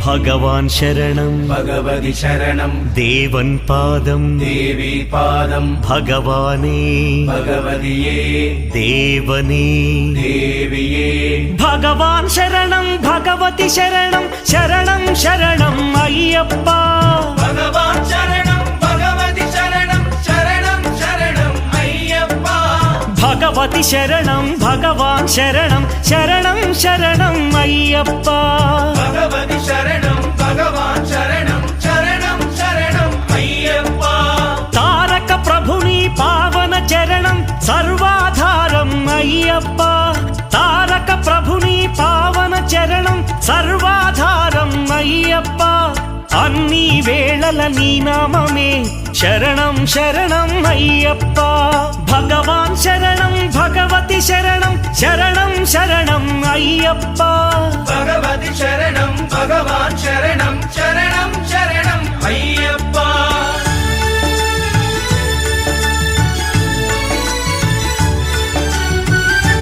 ഭഗവാൻ ശരണം ഭഗവതി ശരണം ദേവൻ പാദം ദേവി പാദം ഭഗവാനേ ഭഗവതിയേ ദേവനേ ദേവിയേ ഭഗവാൻ ശരണം ഭഗവതി ശരണം ശരണം ശരണം അയ്യപ്പ ഭഗവാൻ ശരണം ഭഗവതി ശരണം ശരണം ശരണം അയ്യപ്പ ഭഗവതി ശരണം ഭഗവാൻ ശരണം ശരണം ശരണം അയ്യപ്പ ഭഗവതി ശരണം ഭഗവാൻ ശരണം ശരണം ശരണം അയ്യപ്പ താരക ప్రభుని പാവന ചരണം സർവാധാരം അയ്യപ്പ താരക ప్రభుని పావన చరణం సర్వాధారం అయ్యప్ప అన్ని వేళల నీ నామమే శరణం శరణం అయ్యప్ప భగవాన్ శరణం భగవతి శరణం శరణం శరణం అయ్యప్ప భగవతి శరణం భగవాన్ శరణం శరణం